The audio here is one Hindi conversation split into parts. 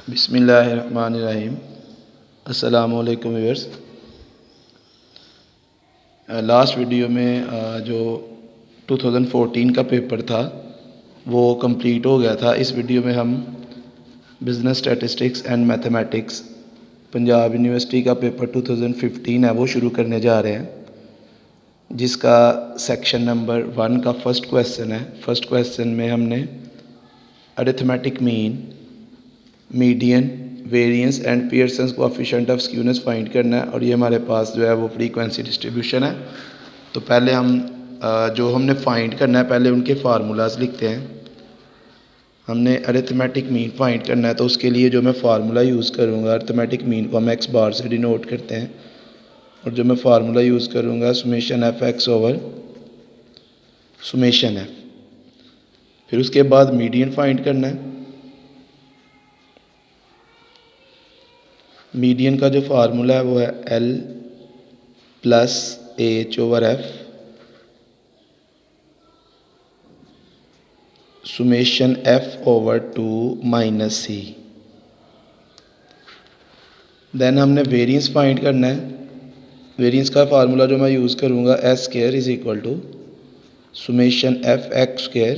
बिस्मिल्लाहिर्रहमानिर्रहीम। अस्सलामुअलैकुम व्यूअर्स। लास्ट वीडियो में जो 2014 का पेपर था वो कंप्लीट हो गया था। इस वीडियो में हम business statistics and mathematics Punjab university का पेपर 2015 है वो शुरू करने जा रहे हैं, जिसका सेक्शन नंबर 1 का फर्स्ट क्वेश्चन है। फर्स्ट क्वेश्चन में हमने arithmetic mean, median, variance and Pearson's coefficient of skewness find करना है, और ये हमारे पास जो है वो फ्रीक्वेंसी डिस्ट्रीब्यूशन है। तो पहले हम जो हमने फाइंड करना है पहले उनके फार्मूलाज लिखते हैं। हमने अरिथमेटिक मीन फाइंड करना है तो उसके लिए जो मैं फार्मूला यूज़ करूँगा, अरिथमेटिक मीन को हम एक्स बार से डिनोट करते हैं, और जो मैं फार्मूला यूज़ करूँगा summation f x over summation F. फिर उसके बाद मीडियन फाइंड करना है। मीडियन का जो फार्मूला है वो है l plus h over f summation f over 2 minus c. Then हमने वेरिएंस फाइंड करना है। वेरिएंस का फार्मूला जो मैं यूज़ करूँगा s square is equal to summation f x square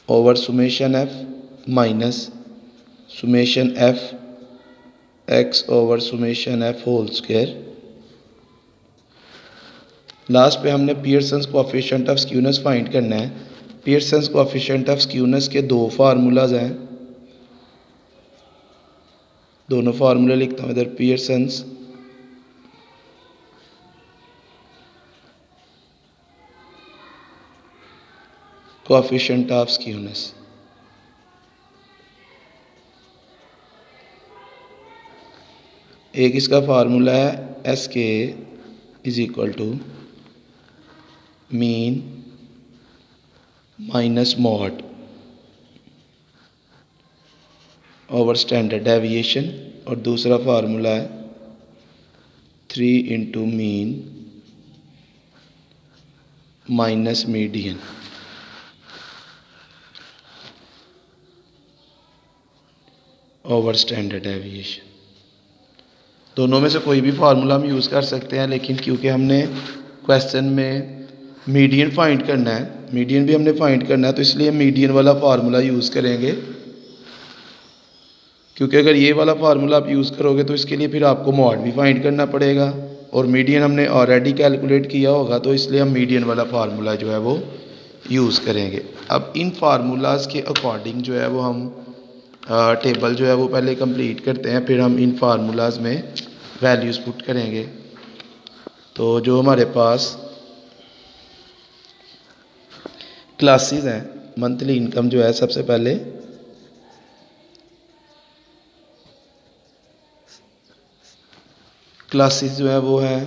over summation f minus summation f x over summation f whole square. Last पे हमने Pearson's coefficient of skewness find करना है। पियर्सन्स कोएफिशिएंट ऑफ स्क्यूनेस के दो फार्मूलाज हैं, दोनों फार्मूले लिखता हूँ इधर। पियर्सन्स कोएफिशिएंट ऑफ स्क्यूनेस, एक इसका फार्मूला है S K is equal to mean minus mode over standard deviation, और दूसरा फार्मूला है 3 into mean minus median over standard deviation. दोनों में से कोई भी फार्मूला हम यूज़ कर सकते हैं, लेकिन क्योंकि हमने क्वेश्चन में मीडियन फाइंड करना है, मीडियन भी हमने फाइंड करना है, तो इसलिए मीडियन वाला फार्मूला यूज़ करेंगे। क्योंकि अगर ये वाला फार्मूला आप यूज़ करोगे तो इसके लिए फिर आपको मॉड भी फाइंड करना पड़ेगा, और मीडियन हमने ऑलरेडी कैलकुलेट किया होगा, तो इसलिए हम मीडियन वाला फार्मूला जो है वो यूज़ करेंगे। अब इन फार्मूलाज के अकॉर्डिंग जो है वो हम टेबल जो है वो पहले कंप्लीट करते हैं, फिर हम इन फार्मूलाज में वैल्यूज़ पुट करेंगे। तो जो हमारे पास क्लासेस हैं, मंथली इनकम जो है, सबसे पहले क्लासेस जो है वो है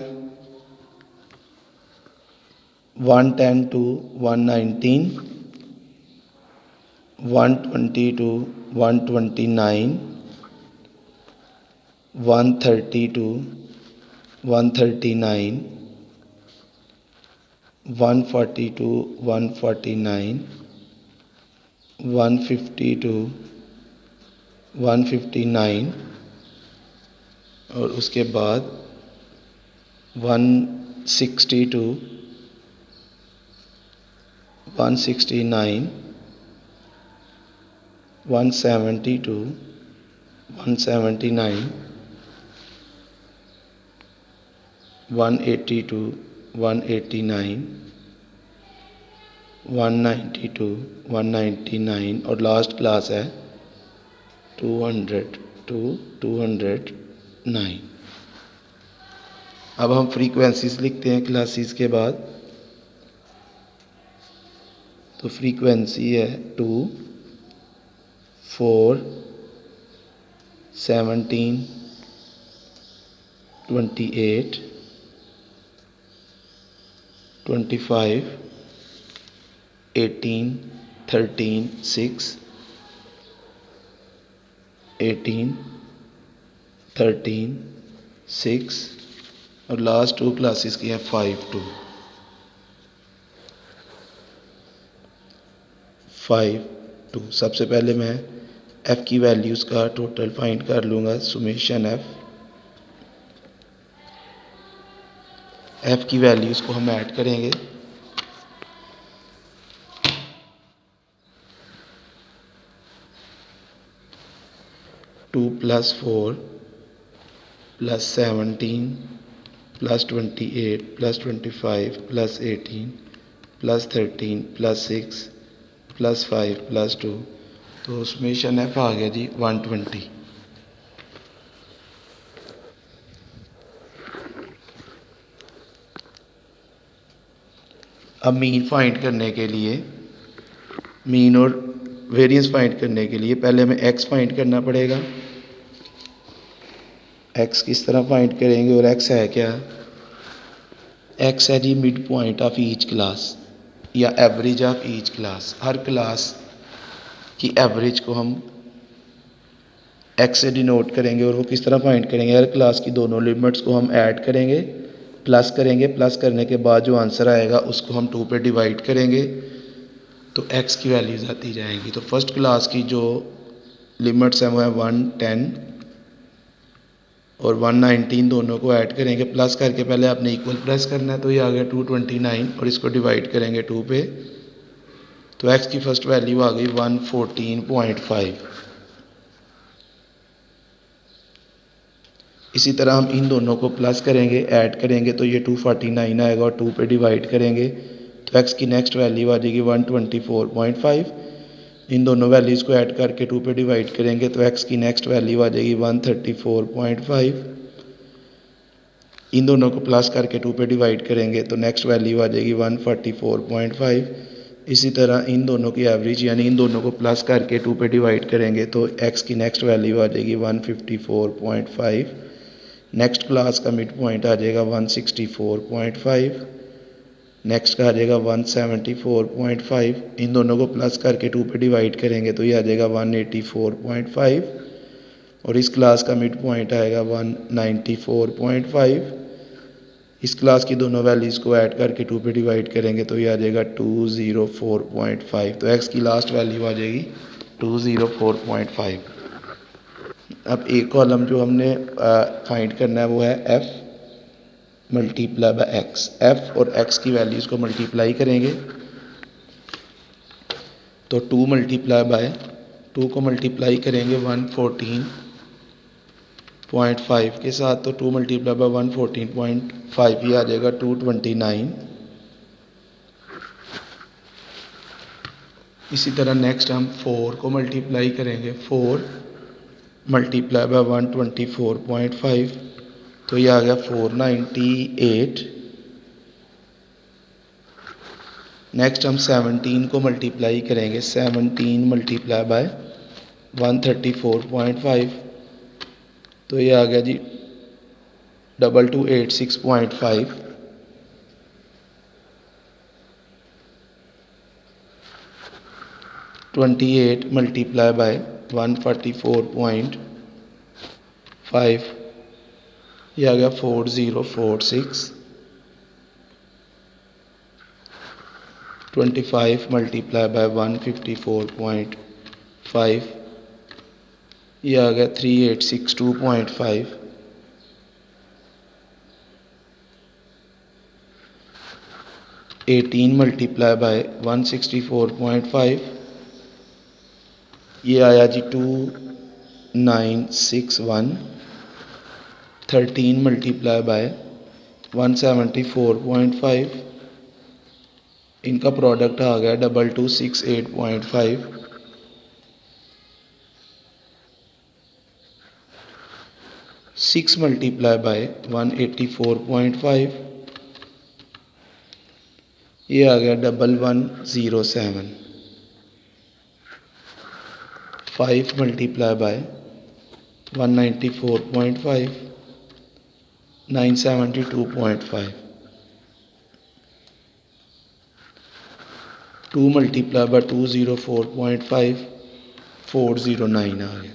110 to 119, 120 to 129, 130 to 139, 140 to 149, 150 to 159, और उसके बाद 160 टू 169, 170 टू 179, 180 टू 189, 190 टू 199, और लास्ट क्लास है 200 टू 209। अब हम फ्रीक्वेंसीज लिखते हैं क्लासेस के बाद। तो फ्रीक्वेंसी है 2, 4, 17, 28, 25, 18, 13, 6, 18, 13, 6, और लास्ट टू क्लासेस की है 5 टू 5 2। सबसे पहले मैं एफ़ की वैल्यूज़ का टोटल फाइंड कर लूँगा, सुमेशन एफ़ की वैल्यूज़ को हम ऐड करेंगे। Two plus 4 plus 17 plus 28 plus 25 plus 18 plus 13 plus 6 plus 5 plus 2, तो समेशन एफ आ गया जी 120। अब मीन फाइंड करने के लिए, मीन और वेरिएंस फाइंड करने के लिए पहले हमें एक्स फाइंड करना पड़ेगा। एक्स किस तरह फाइंड करेंगे, और एक्स है क्या? एक्स है जी mid point of each class या एवरेज ऑफ ईच क्लास। हर क्लास की एवरेज को हम एक्स से डिनोट करेंगे, और वो किस तरह फाइंड करेंगे? हर क्लास की दोनों लिमिट्स को हम ऐड करेंगे, प्लस करेंगे, प्लस करने के बाद जो आंसर आएगा उसको हम 2 पे डिवाइड करेंगे, तो एक्स की वैल्यूज़ आती जाएंगी। तो फर्स्ट क्लास की जो लिमिट्स हैं वो है 110 और 119, दोनों को ऐड करेंगे, प्लस करके पहले आपने इक्वल प्रेस करना है, तो ये आ गया 229 और इसको डिवाइड करेंगे 2 पे, तो एक्स की फर्स्ट वैल्यू आ गई 114.5। इसी तरह हम इन दोनों को प्लस करेंगे, ऐड करेंगे, तो ये 249 आएगा और 2 पे डिवाइड करेंगे, तो एक्स की नेक्स्ट वैल्यू आ जाएगी 124.5। इन दोनों वैल्यूज़ को ऐड करके 2 पे डिवाइड करेंगे, तो एक्स की नेक्स्ट वैल्यू आ जाएगी 134.5। इन दोनों को प्लस करके 2 पे डिवाइड करेंगे, तो नेक्स्ट वैल्यू आ जाएगी 144.5। इसी तरह इन दोनों की एवरेज यानी इन दोनों को प्लस करके 2 पे डिवाइड करेंगे, तो एक्स की नेक्स्ट वैल्यू आ जाएगी 154.5। नेक्स्ट क्लास का मिड पॉइंट आ जाएगा 164.5, नेक्स्ट का आ जाएगा 174.5। इन दोनों को प्लस करके 2 पे डिवाइड करेंगे, तो ये आ जाएगा 184.5, और इस क्लास का मिड पॉइंट आएगा 194.5। इस क्लास की दोनों वैल्यूज़ को ऐड करके 2 पे डिवाइड करेंगे, तो ये आ जाएगा 204.5। तो एक्स की लास्ट वैल्यू आ जाएगी 204.5। अब एक कॉलम जो हमने फाइंड करना है वो है F multiply by x. F और एक्स की वैल्यूज़ को मल्टीप्लाई करेंगे, तो 2 मल्टीप्लाई बाय 2 को मल्टीप्लाई करेंगे 114.5 के साथ, तो 2 मल्टीप्लाई बाय 114.5 ये आ जाएगा 229। इसी तरह नेक्स्ट हम 4 को मल्टीप्लाई करेंगे, 4 मल्टीप्लाई बाय 124.5, तो ये आ गया 498। नेक्स्ट हम 17 को मल्टीप्लाई करेंगे, 17 मल्टीप्लाई बाय 134.5, तो ये आ गया जी 2286.5। 28 मल्टीप्लाई बाय 144.5, ये आ गया 4046। 25 मल्टीप्लाई बाय 154.5, ये आ गया 3862.5। 18 मल्टीप्लाई बाय 164.5, ये आया जी 2961। 13 मल्टीप्लाई बाय 174.5, इनका प्रोडक्ट आ गया 2268.5। 6 मल्टीप्लाई बाय 184.5, ये आ गया 1107। 5 मल्टीप्लाई बाय 194.5, 972.5। 2 मल्टीप्लाई बाय 204.5, 409 आ गया।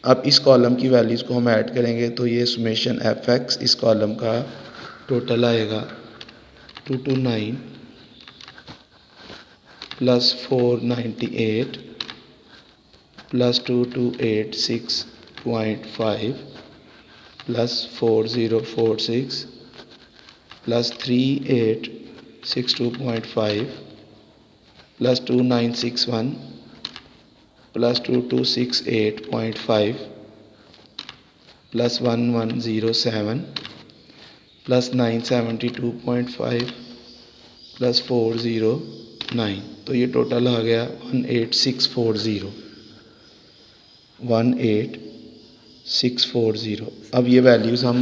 अब इस कॉलम की वैल्यूज़ को हम ऐड करेंगे, तो ये समेशन एफ एक्स इस कॉलम का टोटल आएगा 229 plus 498 plus 2286.5 plus 4046 plus 3862.5 plus 2961 plus 2268.5 plus 1107 plus 972.5 plus 409, तो ये टोटल आ गया 18640। अब ये वैल्यूज़ हम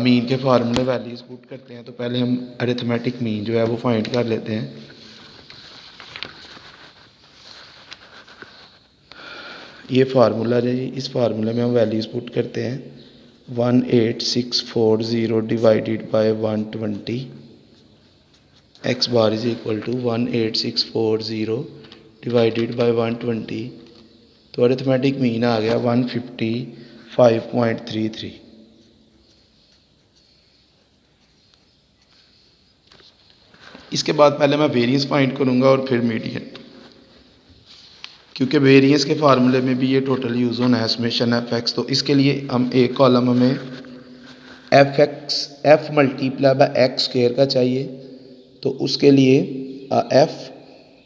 मीन के फार्मूले वैल्यूज़ पुट करते हैं। तो पहले हम अरिथमेटिक मीन जो है वो फाइंड कर लेते हैं। ये फार्मूला है, इस फार्मूले में हम वैल्यूज़ पुट करते हैं। 18640 divided by 120, x bar is equal to 18640 divided by 120, तो अरिथमेटिक मीन आ गया 155.33। इसके बाद पहले मैं वेरिएंस फाइंड करूंगा और फिर मीडियन, क्योंकि वेरिएंस के फार्मूले में भी ये टोटल यूज़ होना है समेशन एफ एक्स। तो इसके लिए हम एक कॉलम हमें F multiply by x square का चाहिए, तो उसके लिए F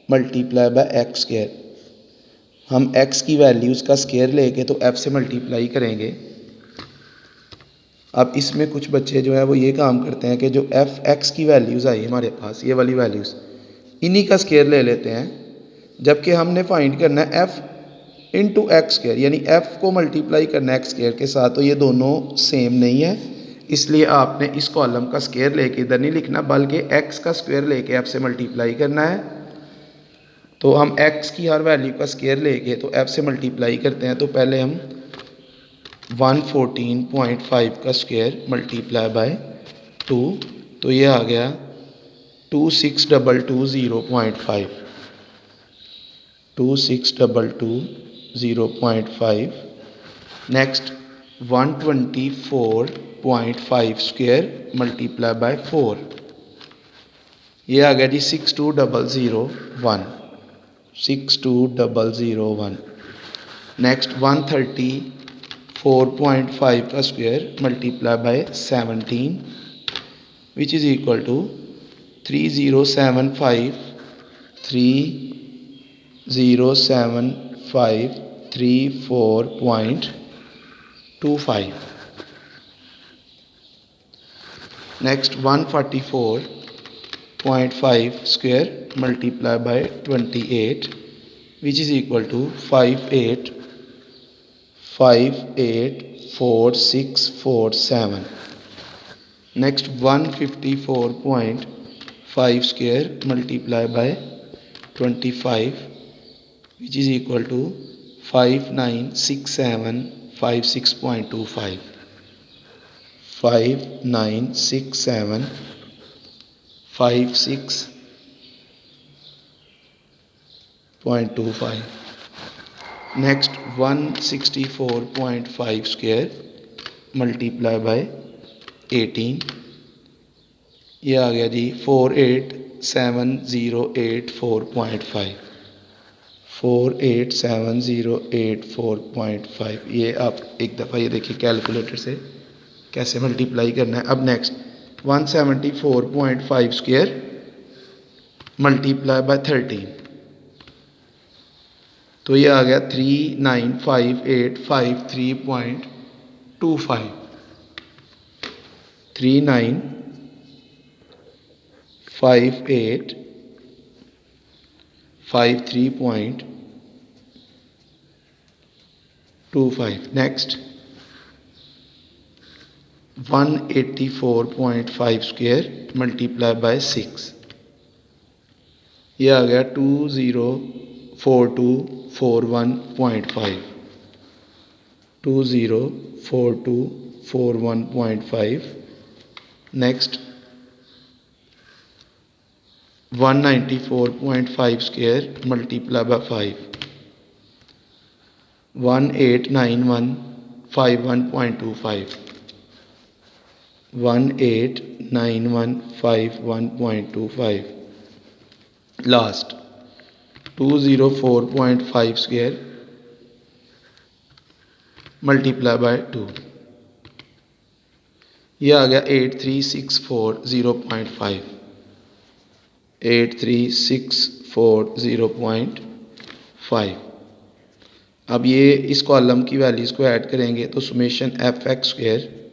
multiply by x square, हम एक्स की वैल्यूज़ का स्क्वायर लेके तो एफ से मल्टीप्लाई करेंगे। अब इसमें कुछ बच्चे जो है वो ये काम करते हैं कि जो एफ एक्स की वैल्यूज़ आई हमारे पास, ये वाली वैल्यूज़, इन्हीं का स्क्वायर ले लेते हैं, जबकि हमने फाइंड करना है एफ इंटू एक्स स्क्वायर, यानी एफ को मल्टीप्लाई करना है एक्स स्क्वायर के साथ। तो ये दोनों सेम नहीं है, इसलिए आपने इस कॉलम का स्क्वायर लेके इधर नहीं लिखना, बल्कि एक्स का स्क्वायर लेके एफ से मल्टीप्लाई करना है। तो हम एक्स की हर वैल्यू का स्क्वायर लेके तो एफ से मल्टीप्लाई करते हैं। तो पहले हम 114.5 का स्क्वायर मल्टीप्लाई बाय 2, तो ये आ गया 26220.5, 26220.5। नेक्स्ट 124.5 स्क्वायर मल्टीप्लाई बाय 4, ये आ गया जी 62001। नेक्स्ट 134.5 का square multiply by 17, which is equal to 307534.25। Next 144.5 square multiply by 28, which is equal to 584647। Next 154.5 square multiply by 25, which is equal to 596756.25, 596756.25। Next 164.5 square multiply by 18, ये आ गया जी 48708.5, 48708.5। ये आप एक दफ़ा ये देखिए कैलकुलेटर से कैसे मल्टीप्लाई करना है। अब नेक्स्ट 174.5 स्क्वायर मल्टीप्लाई बाय 13, तो ये आ गया 395853.25, 395853.25। नेक्स्ट 184.5 स्क्वायर मल्टीप्लाई बाय 6, ये आ गया 204241.5, 204241.5। Next 194.5 square multiply bye 5, 189151.25, 189151.25। Last 204.5 square multiply bye 2, ये आ गया 8364.0.5, 8364.0.5। अब ये इस कॉलम की वैल्यूज़ को ऐड करेंगे तो सुमेशन एफ एक्स स्क्वायर,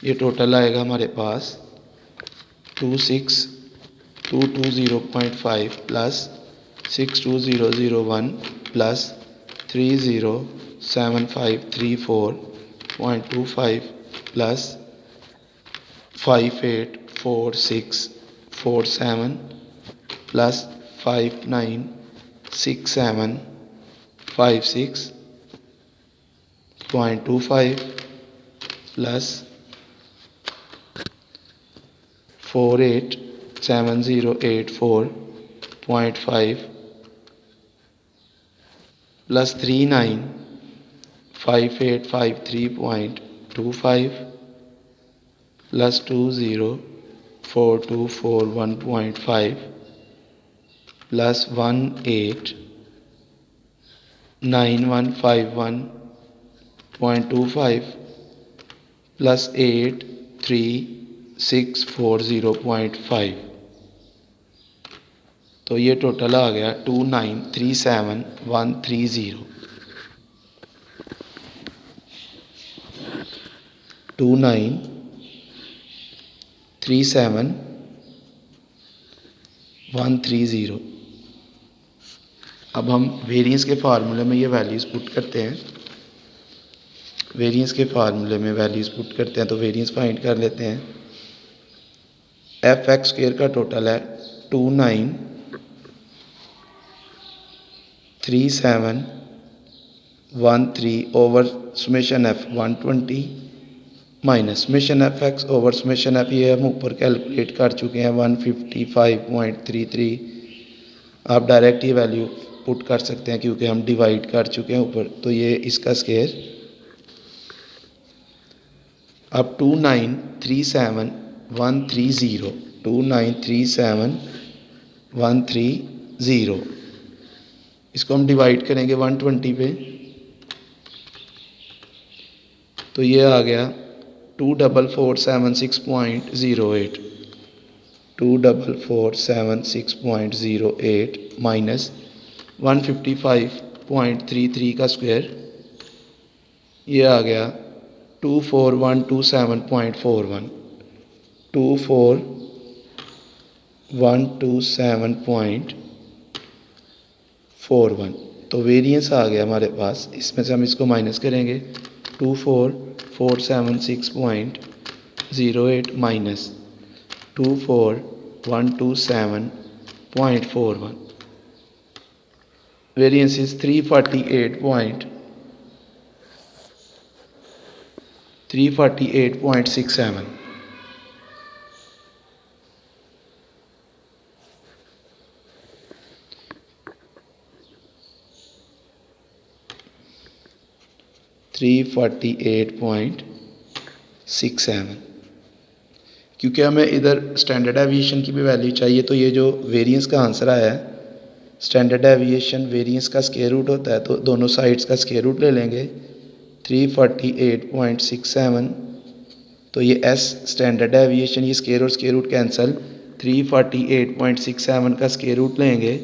ये टोटल आएगा हमारे पास 26220.5 plus 62001 plus 307534.25 plus 584647 plus 596756.25 plus 487084.5 plus 395853.25 plus 204241.5 plus 189151.25 plus 83640.5। तो ये टोटल आ गया 2937130, 2937130। अब हम वेरिएंस के फार्मूले में ये वैल्यूज़ पुट करते हैं, वेरिएंस के फार्मूले में वैल्यूज़ पुट करते हैं तो वेरिएंस फाइंड कर लेते हैं। एफ एक्स स्क्वायर का टोटल है 293713 over summation F 120 minus summation F x over summation F, ये हम ऊपर कैलकुलेट कर चुके हैं 155.33। आप डायरेक्ट ये वैल्यू पुट कर सकते हैं क्योंकि हम डिवाइड कर चुके हैं ऊपर, तो ये इसका स्क्वायर। अब 2937130, 2937130, इसको हम डिवाइड करेंगे 120 पे, तो ये आ गया 24476.08, 24476.08 माइनस 155.33 का स्क्वायर, ये आ गया 24127.41, 24127.41। तो वेरिएंस आ गया हमारे पास, इसमें से हम इसको माइनस करेंगे 24476.08 माइनस 24127.41, वेरिएंस इज 348.67। क्योंकि हमें इधर स्टैंडर्ड एविएशन की भी वैल्यू चाहिए, तो ये जो वेरिएंस का आंसर आया है, स्टैंडर्ड एविएशन वेरिएंस का स्क्वायर रूट होता है, तो दोनों साइड्स का स्क्वायर रूट ले लेंगे 348.67। तो ये एस स्टैंडर्ड एविएशन, ये स्क्वायर और स्क्वायर रूट कैंसिल, 348.67 का स्क्वायर रूट लेंगे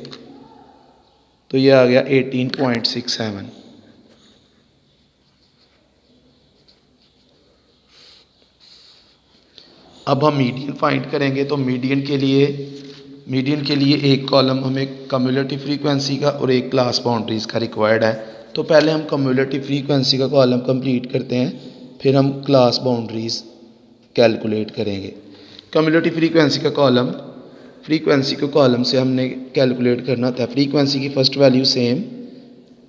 तो ये आ गया 18.67। अब हम मीडियन फाइंड करेंगे, तो मीडियन के लिए एक कॉलम हमें कम्युलेटिव फ्रीक्वेंसी का और एक क्लास बाउंड्रीज़ का रिक्वायर्ड है। तो पहले हम कम्युलेटिव फ्रीक्वेंसी का कॉलम कंप्लीट करते हैं, फिर हम क्लास बाउंड्रीज़ कैलकुलेट करेंगे। कम्युलेटिव फ्रीक्वेंसी का कॉलम, फ्रीक्वेंसी को कॉलम से हमने कैलकुलेट करना था। फ्रीक्वेंसी की फ़र्स्ट वैल्यू सेम,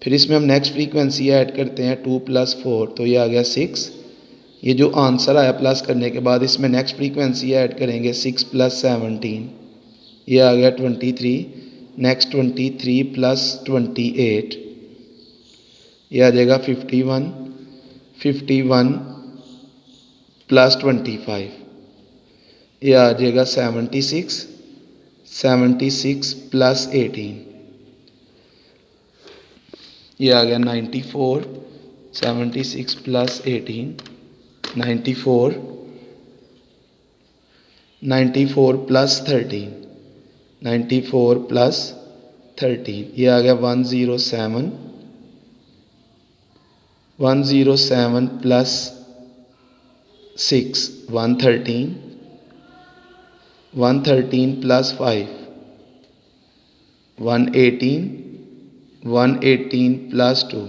फिर इसमें हम नेक्स्ट फ्रीक्वेंसी ऐड करते हैं 2 + 4, तो ये आ गया 6। ये जो आंसर आया प्लस करने के बाद इसमें नेक्स्ट फ्रीक्वेंसी ऐड करेंगे 6 + 17, ये आ गया 23। नेक्स्ट 23 + 28, ये आ जाएगा 51। 51 + 25, ये आ जाएगा 76। 76 + 18, ये आ गया 94। 76 प्लस 18 94 94 प्लस 13 94 प्लस 13 ये आ गया 107 107 plus 6 113 113 plus 5 118 118 plus 2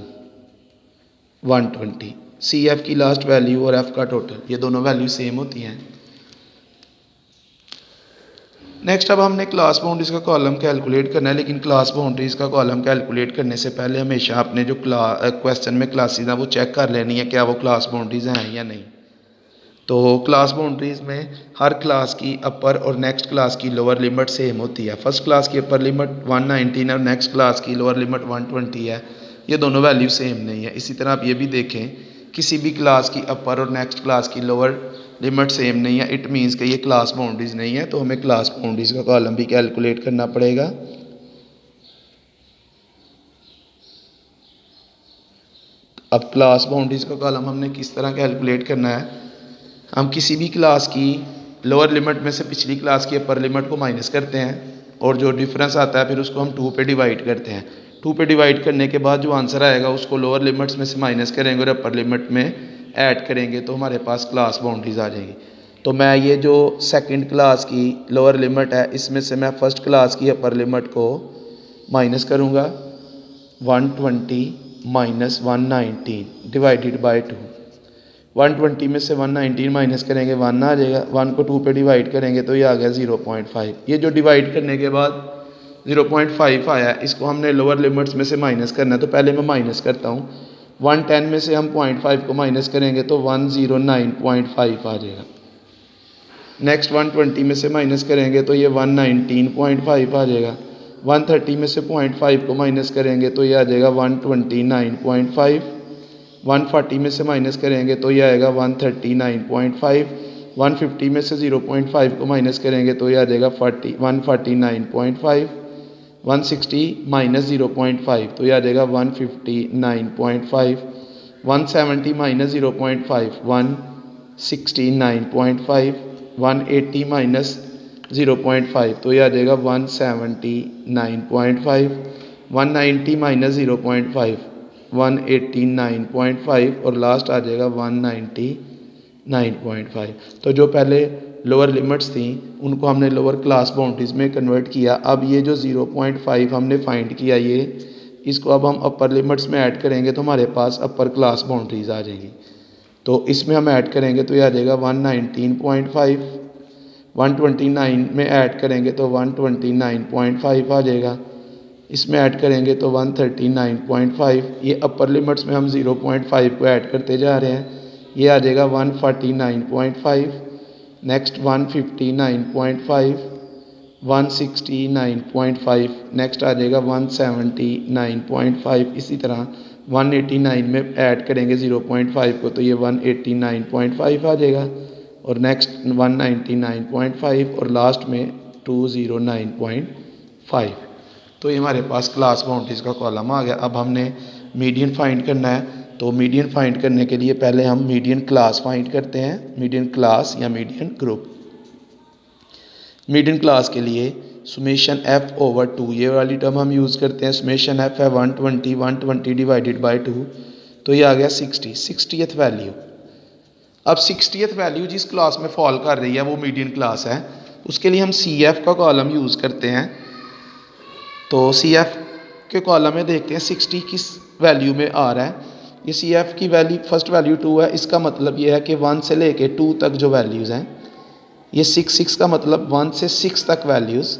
120 C F की लास्ट वैल्यू और एफ का टोटल ये दोनों वैल्यू सेम होती हैं। नेक्स्ट अब हमने क्लास बाउंड्रीज़ का कॉलम कैलकुलेट करना है, लेकिन क्लास बाउंड्रीज़ का कॉलम कैलकुलेट करने से पहले हमेशा अपने जो क्वेश्चन में क्लासेस हैं वो चेक कर लेनी है क्या वो क्लास बाउंड्रीज़ हैं या नहीं। तो क्लास बाउंड्रीज़ में हर क्लास की अपर और नेक्स्ट क्लास की लोअर लिमिट सेम होती है। फर्स्ट क्लास की अपर लिमिट 119 और नेक्स्ट क्लास की लोअर लिमिट 120 है, ये दोनों वैल्यू सेम नहीं है। इसी तरह आप ये भी देखें किसी भी क्लास की अपर और नेक्स्ट क्लास की लोअर लिमिट सेम नहीं है, इट मीन्स कि ये क्लास बाउंड्रीज़ नहीं है, तो हमें क्लास बाउंड्रीज़ का कॉलम भी कैलकुलेट करना पड़ेगा। अब क्लास बाउंड्रीज़ का कॉलम हमने किस तरह कैलकुलेट करना है, हम किसी भी क्लास की लोअर लिमिट में से पिछली क्लास की अपर लिमिट को माइनस करते हैं और जो डिफरेंस आता है फिर उसको हम 2 पे डिवाइड करते हैं। 2 पे डिवाइड करने के बाद जो आंसर आएगा उसको लोअर लिमिट्स में से माइनस करेंगे और अपर लिमिट में ऐड करेंगे तो हमारे पास क्लास बाउंड्रीज आ जाएंगी। तो मैं ये जो सेकंड क्लास की लोअर लिमिट है इसमें से मैं फर्स्ट क्लास की अपर लिमिट को माइनस करूँगा 120 माइनस 119 डिवाइडेड बाई 2। 120 में से 119 माइनस करेंगे 1 आ जाएगा, 1 को 2 पे डिवाइड करेंगे तो ये आ गया 0.5। ये जो डिवाइड करने के बाद 0.5 आया इसको हमने लोअर लिमिट्स में से माइनस करना है, तो पहले मैं माइनस करता हूँ। 110 में से हम 0.5 को माइनस करेंगे तो 109.5 आ जाएगा। नेक्स्ट 120 में से माइनस करेंगे तो ये 119.5 आ जाएगा। 130 में से 0.5 को माइनस करेंगे तो ये आ जाएगा 129.5। 140 में से माइनस करेंगे तो ये आएगा 139.5। 150 में से 0.5 को माइनस करेंगे तो ये आ जाएगा 149.5। 160 माइनस 0.5 तो ये आ जाएगा 159.5। 170 माइनस 0.5 169.5। 180 माइनस 0.5 तो ये आ जाएगा 179.5। 190 माइनस 0.5 189.5 और लास्ट आ जाएगा 199.5। तो जो पहले लोअर लिमिट्स थी उनको हमने लोअर क्लास बाउंड्रीज में कन्वर्ट किया। अब ये जो 0.5 हमने फाइंड किया ये इसको अब हम अपर लिमिट्स में ऐड करेंगे तो हमारे पास अपर क्लास बाउंड्रीज आ जाएगी। तो इसमें हम ऐड करेंगे तो ये आ जाएगा 119.5। 129 में ऐड करेंगे तो 129.5 आ जाएगा। इसमें ऐड करेंगे तो 139.5। ये अपर लिमिट्स में हम 0.5 को ऐड करते जा रहे हैं, ये आ जाएगा 149.5। नेक्स्ट 159.5 169.5 नेक्स्ट आ जाएगा 179.5। इसी तरह 189 में ऐड करेंगे 0.5 को तो ये 189.5 आ जाएगा और नेक्स्ट 199.5 और लास्ट में 209.5। तो ये हमारे पास क्लास बाउंड्रीज का कॉलम आ गया। अब हमने मीडियन फाइंड करना है, तो मीडियन फाइंड करने के लिए पहले हम मीडियन क्लास फाइंड करते हैं, मीडियन क्लास या मीडियन ग्रुप। मीडियन क्लास के लिए सुमेशन f ओवर 2 ये वाली टर्म हम यूज़ करते हैं। सुमेशन f है 120 डिवाइडेड बाई 2 तो ये आ गया 60th वैल्यू। अब 60th वैल्यू जिस क्लास में फॉल कर रही है वो मीडियन क्लास है, उसके लिए हम CF का कॉलम यूज़ करते हैं। तो CF के कॉलम में देखते हैं 60 किस वैल्यू में आ रहा है। ये CF की वैल्यू फर्स्ट वैल्यू 2 है, इसका मतलब ये है कि 1 से लेके 2 तक जो वैल्यूज़ हैं ये 6 का मतलब 1 से 6 तक वैल्यूज़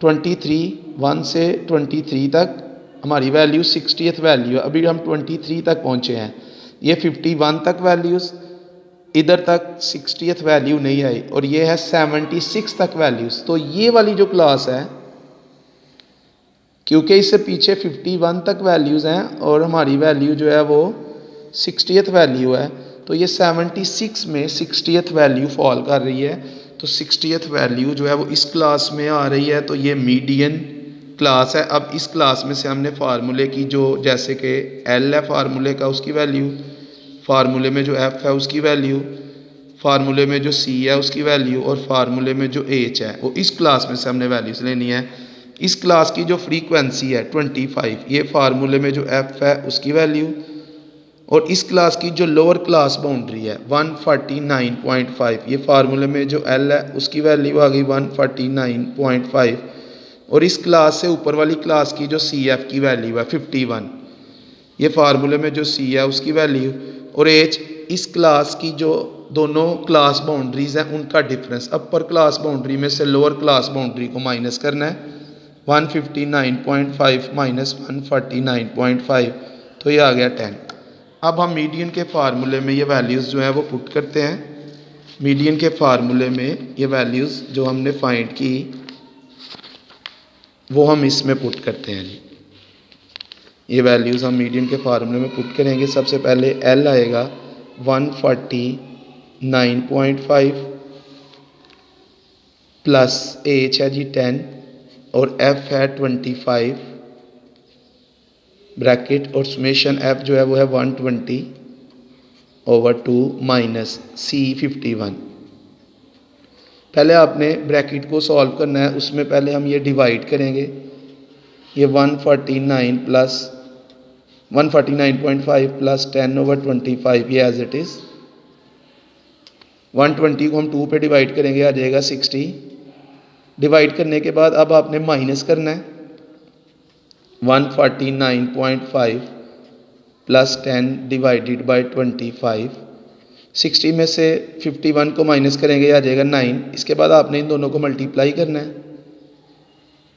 23 1 से 23 तक हमारी वैल्यू 60th वैल्यू है। अभी हम 23 तक पहुँचे हैं, ये 51 तक वैल्यूज़, इधर तक 60th वैल्यू नहीं आई और ये है 76 तक वैल्यूज़। तो ये वाली जो क्लास है क्योंकि इससे पीछे 51 तक वैल्यूज़ हैं और हमारी वैल्यू जो है वो 60th वैल्यू है, तो ये 76 में 60th वैल्यू फॉल कर रही है। तो 60th वैल्यू जो है वो इस क्लास में आ रही है, तो ये मीडियन क्लास है। अब इस क्लास में से हमने फार्मूले की जो जैसे कि एल है फार्मूले का उसकी वैल्यू, फार्मूले में जो एफ है उसकी वैल्यू, फार्मूले में जो सी है उसकी वैल्यू और फार्मूले में जो एच है वो इस क्लास में से हमने वैल्यूज़ लेनी है। इस क्लास की जो फ्रीक्वेंसी है 25, ये फार्मूले में जो एफ है उसकी वैल्यू, और इस क्लास की जो लोअर क्लास बाउंड्री है 149.5, ये फार्मूले में जो एल है उसकी वैल्यू आ गई 149.5, और इस क्लास से ऊपर वाली क्लास की जो सी एफ की वैल्यू है 51, ये फार्मूले में जो सी है उसकी वैल्यू, और एच इस क्लास की जो दोनों क्लास बाउंड्रीज हैं उनका डिफरेंस, अपर क्लास बाउंड्री में से लोअर क्लास बाउंड्री को माइनस करना है, 159.5 माइनस 149.5, तो ये आ गया 10। अब हम मीडियन के फार्मूले में ये वैल्यूज़ जो है वो पुट करते हैं। मीडियन के फार्मूले में ये वैल्यूज़ जो हमने फाइंड की वो हम इसमें पुट करते हैं जी। ये वैल्यूज़ हम मीडियन के फार्मूले में पुट करेंगे। सबसे पहले एल आएगा 149.5 प्लस एच है जी 10 और एफ है 25 ब्रैकेट, और समेशन एफ जो है वो है 120/2 माइनस सी 51। पहले आपने ब्रैकेट को सॉल्व करना है, उसमें पहले हम ये डिवाइड करेंगे। ये 149.5 प्लस 10/25, ये एज इट इज़ 120 को हम 2 पे डिवाइड करेंगे, आ जाएगा 60। डिवाइड करने के बाद अब आपने माइनस करना है 149.5 प्लस 10 डिवाइडेड बाई 25, 60 में से 51 को माइनस करेंगे, आ जाएगा 9। इसके बाद आपने इन दोनों को मल्टीप्लाई करना है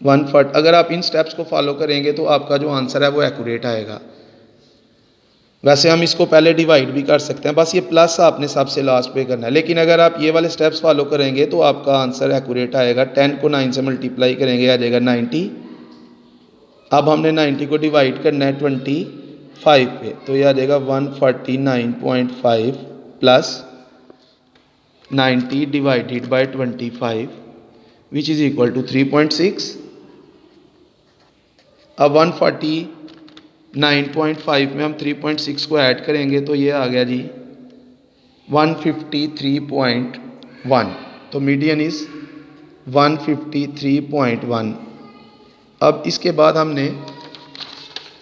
140। अगर आप इन स्टेप्स को फॉलो करेंगे तो आपका जो आंसर है वो एक्यूरेट आएगा। वैसे हम इसको पहले डिवाइड भी कर सकते हैं, बस ये प्लस आपने सबसे लास्ट पे करना है, लेकिन अगर आप ये वाले स्टेप्स फॉलो करेंगे तो आपका आंसर एक्यूरेट आएगा। 10 को 9 से मल्टीप्लाई करेंगे, आ जाएगा 90। अब हमने 90 को डिवाइड करना है 25 पे, तो ये आ जाएगा 149.5 plus 90 divided by 25 which is equal to 3.6। अब 149.5 में हम 3.6 को ऐड करेंगे तो ये आ गया जी 153.1, तो मीडियन इज़ 153.1। अब इसके बाद हमने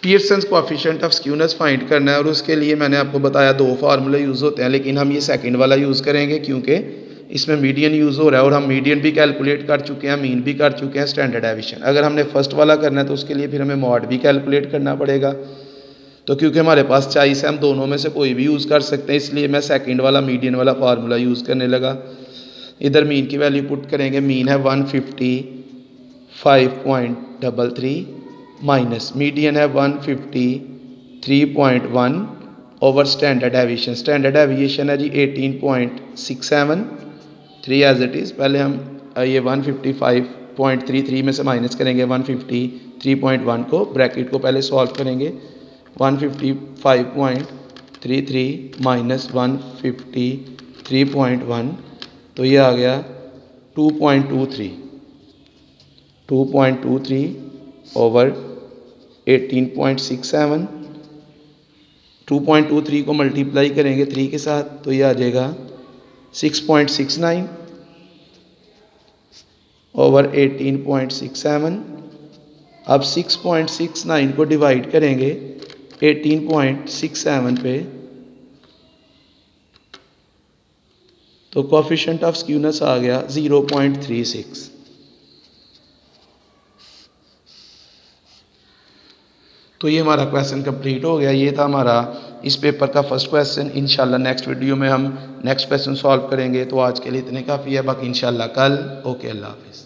Pearson's coefficient of skewness find करना है, और उसके लिए मैंने आपको बताया 2 फार्मूले यूज़ होते हैं, लेकिन हम ये सेकंड वाला यूज़ करेंगे क्योंकि इसमें मीडियन यूज़ हो रहा है और हम मीडियन भी कैलकुलेट कर चुके हैं, मीन भी कर चुके हैं, स्टैंडर्ड डेविएशन। अगर हमने फर्स्ट वाला करना है तो उसके लिए फिर हमें मॉड भी कैलकुलेट करना पड़ेगा। तो क्योंकि हमारे पास चॉइस है, हम दोनों में से कोई भी यूज़ कर सकते हैं, इसलिए मैं सेकंड वाला मीडियन वाला फार्मूला यूज़ करने लगा। इधर मीन की वैल्यू पुट करेंगे, मीन है 155.33 माइनस मीडियन है 153.1 over standard deviation. Standard deviation है जी 18.67, 3 एज इट इज़। पहले हम ये 155.33 में से माइनस करेंगे 153.1 को, ब्रैकेट को पहले सॉल्व करेंगे। 155.33 माइनस 153.1, तो ये आ गया 2.23 ओवर 18.67। 2.23 को मल्टीप्लाई करेंगे 3 के साथ तो ये आ जाएगा 6.69 ओवर 18.67। अब 6.69 को डिवाइड करेंगे 18.67 पे, तो कोएफिशिएंट ऑफ स्क्यूनेस आ गया 0.36। तो ये हमारा क्वेश्चन कंप्लीट हो गया। ये था हमारा इस पेपर का फर्स्ट क्वेश्चन। इंशाल्लाह नेक्स्ट वीडियो में हम नेक्स्ट क्वेश्चन सॉल्व करेंगे। तो आज के लिए इतने काफ़ी है, बाकी इंशाल्लाह कल। ओके, अल्लाह हाफिज़।